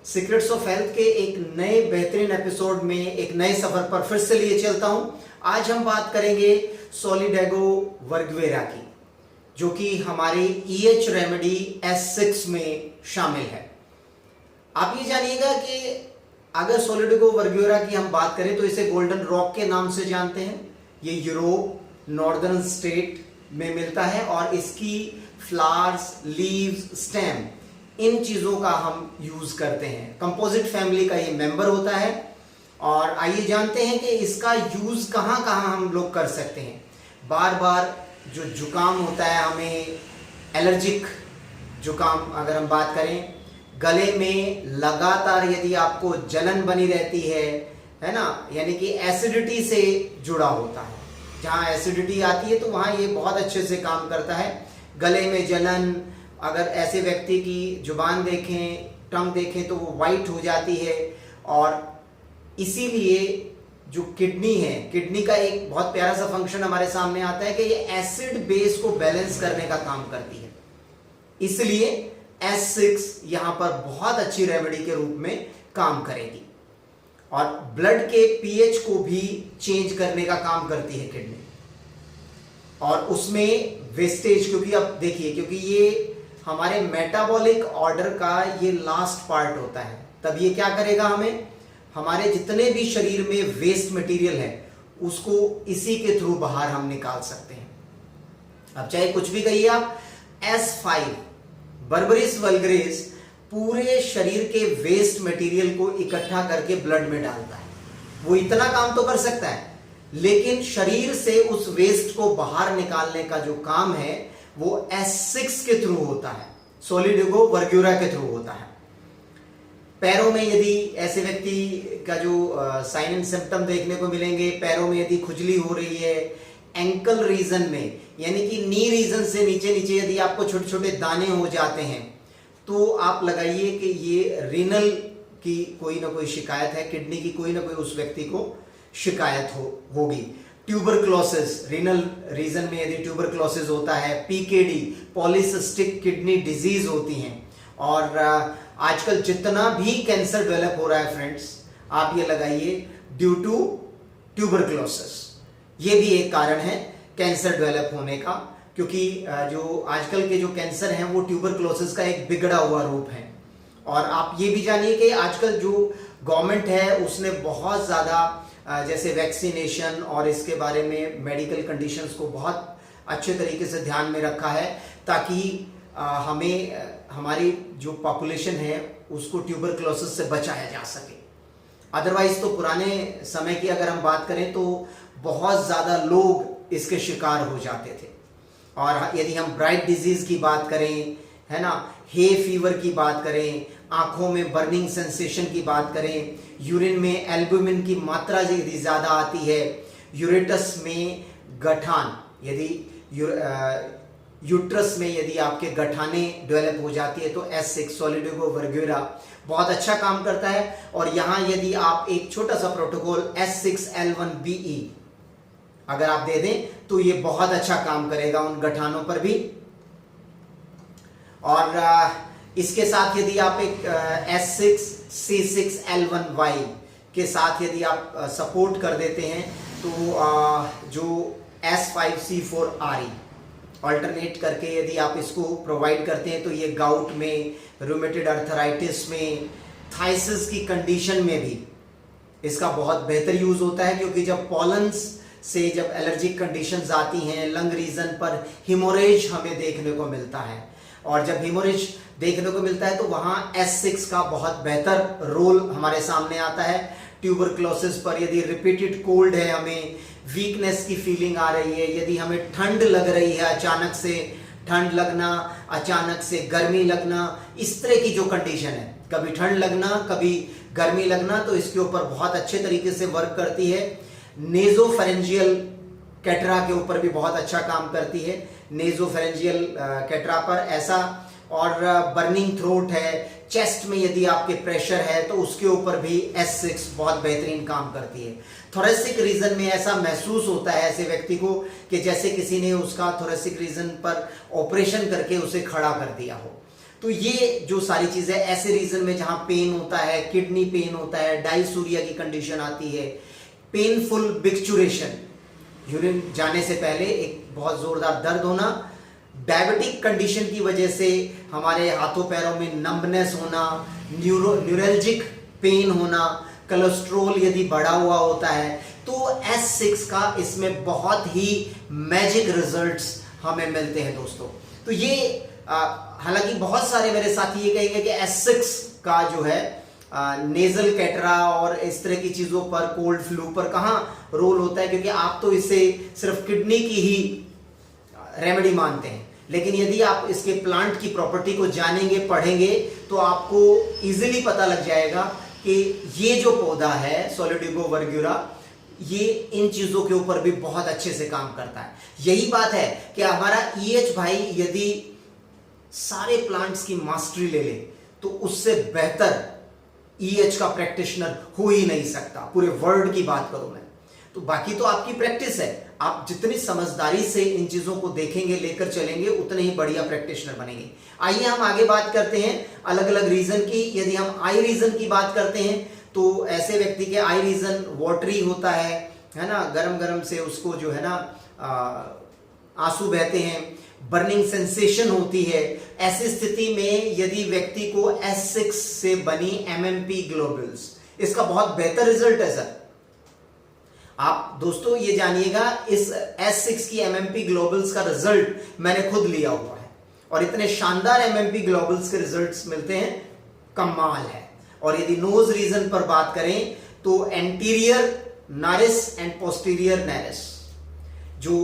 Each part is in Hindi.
सीक्रेट्स ऑफ हेल्थ के एक नए बेहतरीन एपिसोड में एक नए सफर पर फिर से लिए चलता हूं। आज हम बात करेंगे सोलिडेगो वर्गवेरा की, जो कि हमारी EH रेमेडी S6 में शामिल है। आप ये जानिएगा कि अगर सोलिडेगो वर्गवेरा की हम बात करें तो इसे गोल्डन रॉक के नाम से जानते हैं। ये यूरोप, नॉर्दर्न स्टेट में मिलता है और इसकी फ्लावर्स, लीव्स, स्टेम, इन चीजों का हम यूज करते हैं। कंपोजिट फैमिली का ये मेंबर होता है। और आइए जानते हैं कि इसका यूज कहां कहां हम लोग कर सकते हैं। बार बार जो जुकाम होता है, हमें एलर्जिक जुकाम अगर हम बात करें, गले में लगातार यदि आपको जलन बनी रहती है ना, यानी कि एसिडिटी से जुड़ा होता है। जहां एसिडिटी आती है तो वहां ये बहुत अच्छे से काम करता है। गले में जलन, अगर ऐसे व्यक्ति की जुबान देखें, टंग देखें तो वो वाइट हो जाती है। और इसीलिए जो किडनी है, किडनी का एक बहुत प्यारा सा फंक्शन हमारे सामने आता है कि ये एसिड बेस को बैलेंस करने का काम करती है। इसलिए S6 यहां पर बहुत अच्छी रेमेडी के रूप में काम करेगी और ब्लड के pH को भी चेंज करने का काम करती है किडनी। और उसमें वेस्टेज, क्योंकि अब देखिए, क्योंकि ये हमारे मेटाबॉलिक ऑर्डर का ये लास्ट पार्ट होता है, तब ये क्या करेगा, हमें हमारे जितने भी शरीर में वेस्ट मटेरियल है उसको इसी के थ्रू बाहर हम निकाल सकते हैं। अब चाहे कुछ भी कहिए आप, S5 बर्बरिस वल्गरिस पूरे शरीर के वेस्ट मटेरियल को इकट्ठा करके ब्लड में डालता है। वो इतना काम तो कर सकता है, लेकिन शरीर से उस वेस्ट को बाहर निकालने का जो काम है वो S6 के थ्रू होता है, सोलिडेगो वर्गवेरा के थ्रू होता है। पैरों में यदि ऐसे व्यक्ति का जो साइन एंड सिम्टम देखने को मिलेंगे, पैरों में यदि खुजली हो रही है, एंकल रीजन में यानी कि नी रीजन से नीचे नीचे यदि आपको छोटे छोटे दाने हो जाते हैं, तो आप लगाइए कि ये रीनल की कोई ना कोई शिकायत है, किडनी की कोई ना कोई उस व्यक्ति को शिकायत होगी। ट्यूबरक्लोसिस, रीनल रीजन में यदि ट्यूबरक्लोसिस होता है, PKD, पॉलीसिस्टिक किडनी डिजीज होती हैं। और आजकल जितना भी कैंसर डेवलप हो रहा है फ्रेंड्स, आप ये लगाइए ड्यू टू ट्यूबरक्लोसिस। ये भी एक कारण है कैंसर डेवलप होने का, क्योंकि जो आजकल के जो कैंसर हैं वो ट्यूबरक्लोसिस का एक बिगड़ा हुआ रूप है। और आप ये भी जानिए कि आजकल जो गवर्नमेंट है उसने बहुत ज़्यादा जैसे वैक्सीनेशन और इसके बारे में मेडिकल कंडीशंस को बहुत अच्छे तरीके से ध्यान में रखा है, ताकि हमें हमारी जो पॉपुलेशन है उसको ट्यूबरक्लोसिस से बचाया जा सके। अदरवाइज तो पुराने समय की अगर हम बात करें तो बहुत ज़्यादा लोग इसके शिकार हो जाते थे। और यदि हम ब्राइट डिजीज की बात करें, है ना, हे फीवर की बात करें, आंखों में बर्निंग सेंसेशन की बात करें, यूरिन में एल्बुमिन की मात्रा यदि ज़्यादा आती है, यूरेटस में गठान, यदि यूट्रस में यदि आपके गठाने डेवलप हो जाती है, तो S6 सोलिडेगो वर्गवेरा बहुत अच्छा काम करता है। और यहाँ यदि आप एक छोटा सा प्रोटोकॉल S6L1BE अगर आप दे दें तो ये बहुत अच्छा काम करेगा उन गठानों पर भी। और इसके साथ यदि आप एक S6C6L1Y के साथ यदि आप सपोर्ट कर देते हैं, तो जो S5C4RE ऑल्टरनेट करके यदि आप इसको प्रोवाइड करते हैं, तो ये गाउट में, रूमेटेड अर्थराइटिस में, थाइसिस की कंडीशन में भी इसका बहुत बेहतर यूज होता है। क्योंकि जब पॉलन्स से जब एलर्जिक कंडीशंस आती हैं, लंग रीजन पर हिमोरेज हमें देखने को मिलता है, और जब हिमोरेज देखने को मिलता है तो वहां S6 का बहुत बेहतर रोल हमारे सामने आता है। ट्यूबरक्लोसिस पर यदि रिपीटेड कोल्ड है, हमें वीकनेस की फीलिंग आ रही है, यदि हमें ठंड लग रही है, अचानक से ठंड लगना, अचानक से गर्मी लगना, इस तरह की जो कंडीशन है, कभी ठंड लगना कभी गर्मी लगना, तो इसके ऊपर बहुत अच्छे तरीके से वर्क करती है। नेजोफेरेंजियल कैटरा के ऊपर भी बहुत अच्छा काम करती है, नेजोफेरेंजियल कैटरा पर ऐसा। और बर्निंग थ्रोट है, चेस्ट में यदि आपके प्रेशर है तो उसके ऊपर भी S6 बहुत बेहतरीन काम करती है। थोरेसिक रीजन में ऐसा महसूस होता है ऐसे व्यक्ति को कि जैसे किसी ने उसका थोरेसिक रीजन पर ऑपरेशन करके उसे खड़ा कर दिया हो। तो ये जो सारी चीजें ऐसे रीजन में जहां पेन होता है, किडनी पेन होता है, डायसूरिया की कंडीशन आती है, पेनफुल बिक्चुरेशन, यूरिन जाने से पहले एक बहुत जोरदार दर्द होना, डायबिटिक कंडीशन की वजह से हमारे हाथों पैरों में नंबनेस होना, न्यूरल्जिक पेन होना, कोलेस्ट्रॉल यदि बढ़ा हुआ होता है, तो S6 का इसमें बहुत ही मैजिक रिजल्ट्स हमें मिलते हैं दोस्तों। तो ये हालांकि बहुत सारे मेरे साथी ये कहेंगे कि S6 का जो है नेजल कैटरा और इस तरह की चीजों पर, कोल्ड फ्लू पर कहां रोल होता है, क्योंकि आप तो इसे सिर्फ किडनी की ही रेमेडी मानते हैं। लेकिन यदि आप इसके प्लांट की प्रॉपर्टी को जानेंगे, पढ़ेंगे, तो आपको इजीली पता लग जाएगा कि ये जो पौधा है सोलिडिगो वर्ग्यूरा, ये इन चीजों के ऊपर भी बहुत अच्छे से काम करता है। यही बात है कि हमारा EH भाई यदि सारे प्लांट्स की मास्टरी ले ले तो उससे बेहतर EH का प्रैक्टिशनर हो ही नहीं सकता, पूरे वर्ल्ड की बात करूं मैं तो। बाकी तो आपकी प्रैक्टिस है, आप जितनी समझदारी से इन चीजों को देखेंगे, लेकर चलेंगे, उतने ही बढ़िया प्रैक्टिशनर बनेंगे। आइए हम आगे बात करते हैं अलग अलग रीजन की। यदि हम आई रीजन की बात करते हैं तो ऐसे व्यक्ति के आई रीजन वाटरी होता है ना, गरम गरम से उसको जो है ना आंसू बहते हैं, बर्निंग सेंसेशन होती है। ऐसी स्थिति में यदि व्यक्ति को S6 से बनी MMP ग्लोबुल्स, इसका बहुत बेहतर रिजल्ट है सर। आप दोस्तों ये जानिएगा, इस S6 की MMP ग्लोबुल्स का रिजल्ट मैंने खुद लिया हुआ है और इतने शानदार MMP ग्लोबुल्स के रिजल्ट्स मिलते हैं, कमाल है। और यदि नोज रीजन पर बात करें तो anterior Norris and posterior Norris जो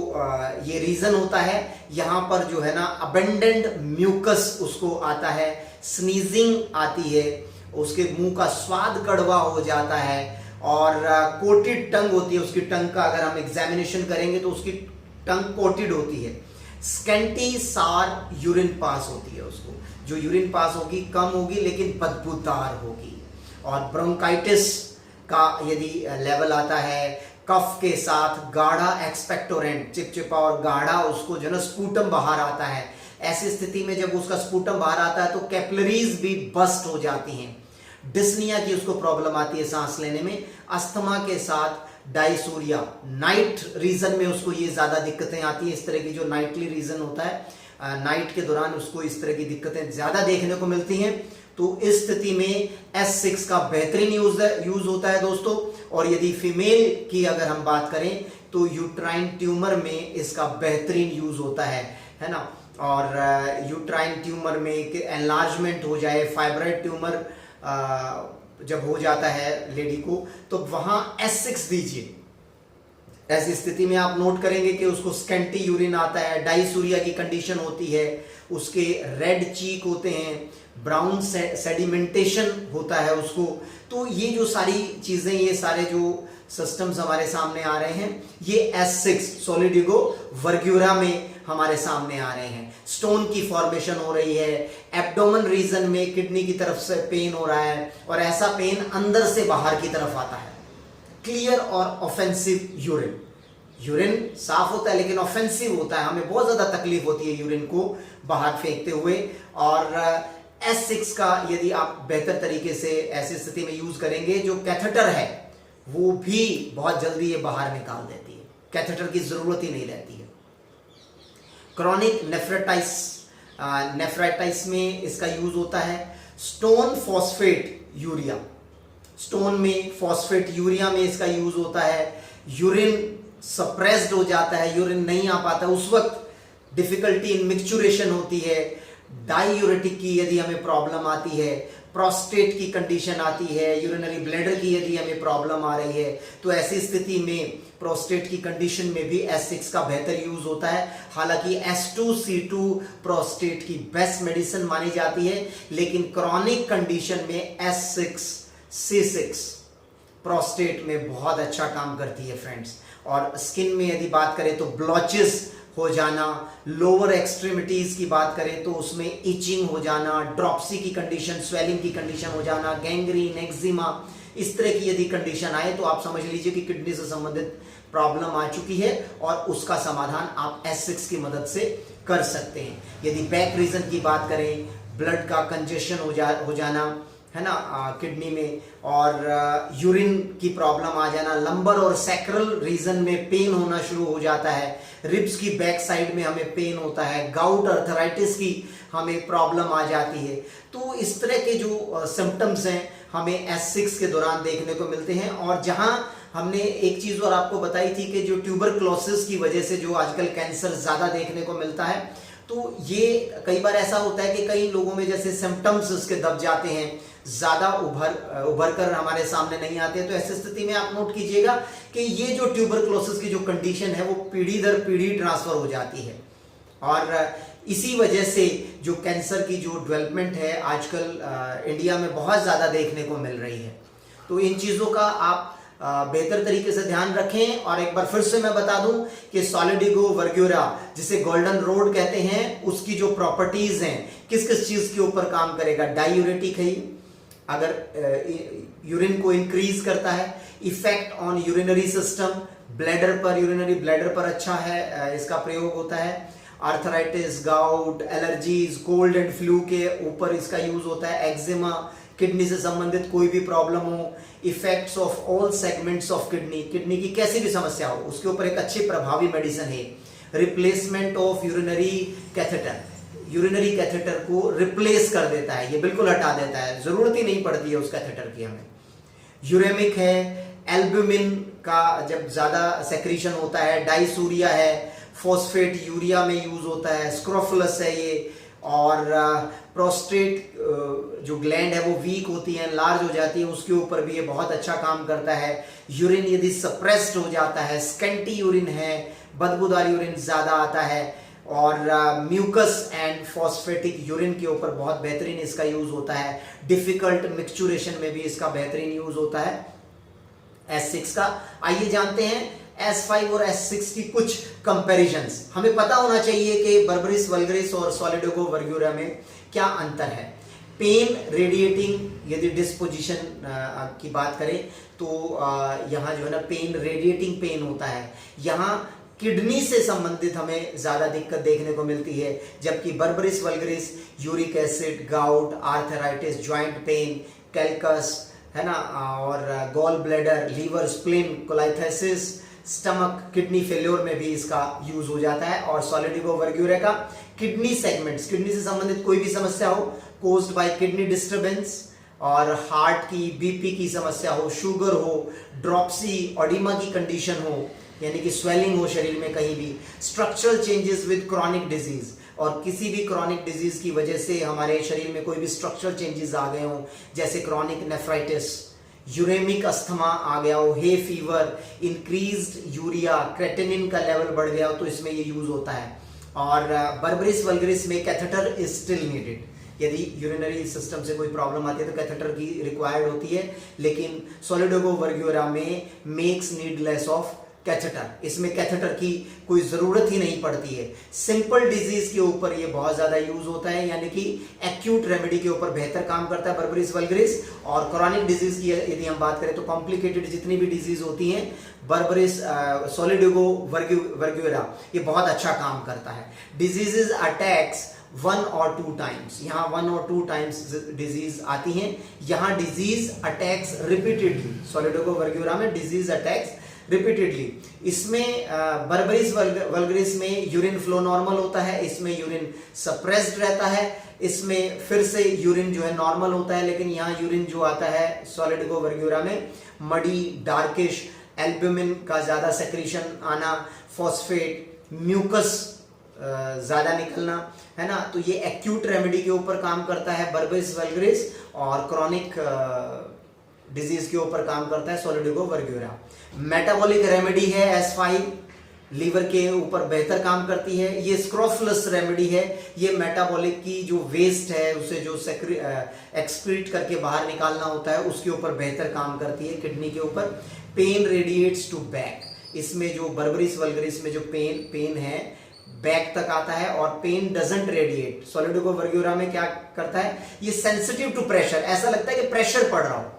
ये रीजन होता है, यहां पर जो है ना अबेंडेंट म्यूकस उसको आता है, स्नीजिंग आती है, उसके मुंह का स्वाद कड़वा हो जाता है और कोटेड टंग होती है उसकी। टंग का अगर हम एग्जामिनेशन करेंगे तो उसकी टंग कोटेड होती है। स्कैंटी सार यूरिन पास होती है उसको, जो यूरिन पास होगी कम होगी लेकिन बदबूदार होगी। और ब्रोंकाइटिस का यदि लेवल आता है, कफ के साथ गाढ़ा एक्सपेक्टोरेंट, चिपचिपा और गाढ़ा उसको जो ना स्पूटम बाहर आता है। ऐसी स्थिति में जब उसका स्पूटम बाहर आता है तो कैपिलरीज भी बस्ट हो जाती हैं। डिस्निया की उसको प्रॉब्लम आती है सांस लेने में। अस्थमा के साथ डायसूरिया, नाइट रीजन में उसको ये ज्यादा दिक्कतें आती हैं। इस तरह की जो नाइटली रीजन होता है, नाइट के दौरान उसको इस तरह की दिक्कतें ज्यादा देखने को मिलती हैं। तो इस स्थिति में S6 का बेहतरीन यूज होता है दोस्तों। और यदि फीमेल की अगर हम बात करें तो यूट्राइन ट्यूमर में इसका बेहतरीन यूज होता है ना। और यूट्राइन ट्यूमर में एनलार्जमेंट हो जाए, फाइब्रॉइड ट्यूमर जब हो जाता है लेडी को, तो वहां S6 दीजिए। ऐसी स्थिति में आप नोट करेंगे कि उसको स्कैंटी यूरिन आता है, डायसूरिया की कंडीशन होती है, उसके रेड चीक होते हैं, ब्राउन सेडिमेंटेशन होता है उसको। तो ये जो सारी चीजें, ये सारे जो सिस्टम्स हमारे सामने आ रहे हैं, ये S6 सोलिडिगो वर्ग्यूरा में हमारे सामने आ रहे हैं। स्टोन की फॉर्मेशन हो रही है, एब्डोमेन रीजन में किडनी की तरफ से पेन हो रहा है और ऐसा पेन अंदर से बाहर की तरफ आता है। क्लियर और ऑफेंसिव यूरिन, यूरिन साफ होता है लेकिन ऑफेंसिव होता है, हमें बहुत ज्यादा तकलीफ होती है यूरिन को बाहर फेंकते हुए। और S6 का यदि आप बेहतर तरीके से ऐसी स्थिति में यूज करेंगे, जो कैथेटर है वो भी बहुत जल्दी ये बाहर निकाल देती है, कैथेटर की जरूरत ही नहीं रहती है। क्रॉनिक नेफ्राइटिस में इसका यूज होता है। स्टोन फॉस्फेट यूरिया, स्टोन में फॉस्फेट यूरिया में इसका यूज होता है। यूरिन सप्रेस्ड हो जाता है, यूरिन नहीं आ पाता, उस वक्त डिफिकल्टी इन मिक्सचुरेशन होती है। डाययूरेटिक की यदि हमें प्रॉब्लम आती है, प्रोस्टेट की कंडीशन आती है, यूरिनरी ब्लैडर की यदि हमें प्रॉब्लम आ रही है, तो ऐसी स्थिति में प्रोस्टेट की कंडीशन में भी S6 का बेहतर यूज होता है। हालांकि S2C2 प्रोस्टेट की बेस्ट मेडिसिन मानी जाती है, लेकिन क्रॉनिक कंडीशन में S6C6 प्रोस्टेट में बहुत अच्छा काम करती है फ्रेंड्स। और स्किन में यदि बात करें तो ब्लॉचेस हो जाना, लोअर एक्सट्रीमिटीज की बात करें तो उसमें इचिंग हो जाना, ड्रॉप्सी की कंडीशन, स्वेलिंग की कंडीशन हो जाना, गैंग्रीन, एक्जिमा, इस तरह की यदि कंडीशन आए तो आप समझ लीजिए कि किडनी से संबंधित प्रॉब्लम आ चुकी है और उसका समाधान आप S6 की मदद से कर सकते हैं। यदि बैक रीजन की बात करें, ब्लड का कंजेशन हो जाना, है ना, किडनी में, और यूरिन की प्रॉब्लम आ जाना, लंबर और सैक्रल रीजन में पेन होना शुरू हो जाता है, रिब्स की बैक साइड में हमें पेन होता है, गाउट अर्थराइटिस की हमें प्रॉब्लम आ जाती है। तो इस तरह के जो सिम्टम्स हैं हमें S6 के दौरान देखने को मिलते हैं। और जहां हमने एक चीज और आपको बताई थी कि जो ट्यूबरक्लोसिस की वजह से जो आजकल कैंसर ज्यादा देखने को मिलता है, तो ये कई बार ऐसा होता है कि कई लोगों में जैसे सिम्टम्स उसके दब जाते हैं, ज्यादा उभर कर हमारे सामने नहीं आते हैं। तो ऐसी स्थिति में आप नोट कीजिएगा कि ये जो ट्यूबरक्लोसिस की जो कंडीशन है वो पीढ़ी दर पीढ़ी ट्रांसफर हो जाती है, और इसी वजह से जो कैंसर की जो डेवलपमेंट है आजकल इंडिया में बहुत ज़्यादा देखने को मिल रही है। तो इन चीज़ों का आप बेहतर तरीके से ध्यान रखें। और एक बार फिर से मैं बता दूं कि सॉलिडिगो वर्ग्यूरा, जिसे गोल्डन रोड कहते हैं, उसकी जो प्रॉपर्टीज हैं, किस किस चीज़ के ऊपर काम करेगा। डायूरेटिक है, अगर यूरिन को इंक्रीज करता है, effect on urinary system, bladder पर, यूरिनरी ब्लैडर पर अच्छा है इसका प्रयोग होता है। Arthritis, gout, allergies, cold and flu के ऊपर इसका यूज होता है। एक्जिमा, किडनी से संबंधित कोई भी प्रॉब्लम हो, effects of all segments of kidney, kidney की कैसी भी समस्या हो उसके ऊपर एक अच्छी प्रभावी मेडिसिन है। Replacement of urinary catheter, urinary catheter को रिप्लेस कर देता है, ये बिल्कुल हटा देता है, जरूरत ही नहीं पड़ती है उस कैथेटर की हमें। यूरेमिक है, एल्ब्यूमिन का जब ज्यादा सेक्रीशन होता है, डाइसूरिया है, फॉस्फेट यूरिया में यूज होता है, स्क्रोफुलस है ये, और प्रोस्टेट जो ग्लैंड है वो वीक होती है, लार्ज हो जाती है, उसके ऊपर भी ये बहुत अच्छा काम करता है। यूरिन यदि सप्रेस्ड हो जाता है, स्कैंटी यूरिन है, बदबूदार यूरिन ज्यादा आता है, और म्यूकस एंड फॉस्फेटिक यूरिन के ऊपर बहुत बेहतरीन इसका यूज होता है। डिफिकल्ट मिक्सचुरेशन में भी इसका बेहतरीन यूज होता है S6 का। आइए जानते हैं S5 और S6 की कुछ कंपैरिजन्स। हमें पता होना चाहिए कि बर्बरिस वल्गरिस और सॉलिडिगो वर्ग्यूरा में क्या अंतर है। पेन रेडिएटिंग, यदि डिस्पोजिशन की बात करें तो यहाँ जो है ना पेन रेडिएटिंग पेन होता है, यहाँ किडनी से संबंधित हमें ज्यादा दिक्कत देखने को मिलती है, जबकि Berberis vulgaris uric acid, gout, arthritis, joint pain, calculus, है ना, और gall bladder, liver, spleen, cholelithiasis, stomach, kidney failure में भी इसका यूज हो जाता है। और सॉलिडिगो वर्ग्यूरा का किडनी सेगमेंट्स, किडनी से संबंधित कोई भी समस्या हो, कोज्ड बाय किडनी डिस्टर्बेंस, और हार्ट की, बीपी की समस्या हो, शुगर हो, ड्रॉप्सी, ऑडिमा की कंडीशन हो, यानी कि स्वेलिंग हो शरीर में कहीं भी, structural changes with chronic disease, और किसी भी क्रॉनिक डिजीज की वजह से हमारे शरीर में कोई भी स्ट्रक्चरल चेंजेस आ गए हों, जैसे क्रॉनिक नेफ्राइटिस, यूरेमिक अस्थमा आ गया हो, hay fever, increased urea, creatinine का लेवल बढ़ गया हो, तो इसमें ये यूज होता है। और बर्बरिस वल्गरिस में कैथेटर इज स्टिल नीडेड, यदि यूरिनरी सिस्टम से कोई प्रॉब्लम आती है तो कैथेटर की रिक्वायर्ड होती है, लेकिन सॉलिडिगो वर्ग्यूरा में मेक्स नीडलेस ऑफ कैथेटर, इसमें कैथेटर की कोई जरूरत ही नहीं पड़ती है। सिंपल डिजीज के ऊपर ये बहुत ज्यादा यूज होता है, यानी कि एक्यूट रेमेडी के ऊपर बेहतर काम करता है बर्बरिस वल्गरिस। और क्रॉनिक डिजीज की यदि हम बात करें तो कॉम्प्लिकेटेड जितनी भी डिजीज होती हैं, बर्बरिस सॉलिडिगो वर्ग्यूरा ये बहुत अच्छा काम करता है। डिजीजेज अटैक्स 1 और 2 टाइम्स, यहाँ 1 और 2 टाइम्स डिजीज आती हैं, यहाँ डिजीज अटैक्स रिपीटेडली, सॉलिडिगो वर्ग्यूरा में डिजीज अटैक्स रिपीटेडली। इसमें बर्बरिस वल्गरिस में यूरिन फ्लो नॉर्मल होता है, इसमें यूरिन सप्रेस्ड रहता है, इसमें फिर से यूरिन जो है नॉर्मल होता है, लेकिन यहाँ यूरिन जो आता है सॉलिडिगो वर्ग्यूरा में मडी, डार्किश, एल्ब्यूमिन का ज्यादा सेक्रीशन आना, फॉस्फेट, म्यूकस ज्यादा निकलना, है ना। तो ये एक्यूट रेमेडी के ऊपर काम करता है बर्बरिस वल्गरिस, और क्रॉनिक डिजीज के ऊपर काम करता है सॉलिडिगो वर्ग्यूरा। मेटाबॉलिक रेमेडी है S5, लीवर के ऊपर बेहतर काम करती है। ये स्क्रोफुलस रेमेडी है, ये मेटाबॉलिक की जो वेस्ट है उसे जो एक्सक्रीट करके बाहर निकालना होता है उसके ऊपर बेहतर काम करती है, किडनी के ऊपर। पेन रेडिएट्स टू बैक, इसमें जो बर्बरिस वल्गरिस में जो पेन है बैक तक आता है, और पेन डजंट रेडिएट। सॉलिडिगो वर्ग्यूरा में क्या करता है, ये सेंसिटिव टू प्रेशर, ऐसा लगता है कि प्रेशर पड़ रहा हो,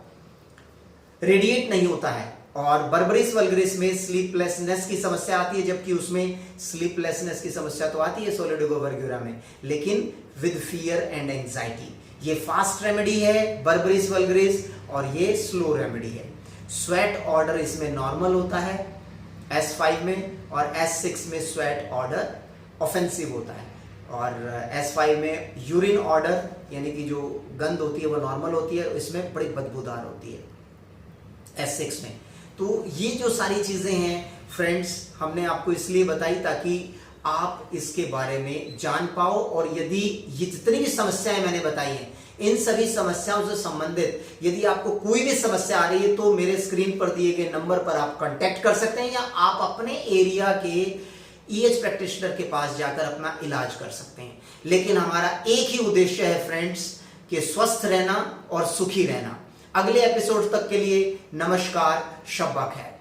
रेडिएट नहीं होता है, और बर्बरिस वल्गरिस में स्लीपलेसनेस की समस्या आती है, जबकि उसमें स्लीपलेसनेस की समस्या तो आती है सोलिडागो वर्गुरा में, लेकिन विद फियर एंड एंजाइटी। ये फास्ट रेमेडी है बर्बरिस वल्गरिस और ये स्लो रेमेडी है। स्वेट ऑर्डर इसमें नॉर्मल होता है S5 में, और S6 में स्वेट ऑर्डर ऑफेंसिव होता है, और S5 में यूरिन ऑर्डर यानी कि जो गंध होती है वो नॉर्मल होती है, इसमें बड़ी बदबूदार होती है S6 में। तो ये जो सारी चीजें हैं फ्रेंड्स, हमने आपको इसलिए बताई ताकि आप इसके बारे में जान पाओ, और यदि ये जितनी भी समस्याएं मैंने बताई हैं इन सभी समस्याओं से संबंधित यदि आपको कोई भी समस्या आ रही है तो मेरे स्क्रीन पर दिए गए नंबर पर आप कांटेक्ट कर सकते हैं, या आप अपने एरिया के ईएच प्रैक्टिशनर के पास जाकर अपना इलाज कर सकते हैं। लेकिन हमारा एक ही उद्देश्य है फ्रेंड्स, कि स्वस्थ रहना और सुखी रहना। अगले एपिसोड तक के लिए नमस्कार, शब्बा खैर।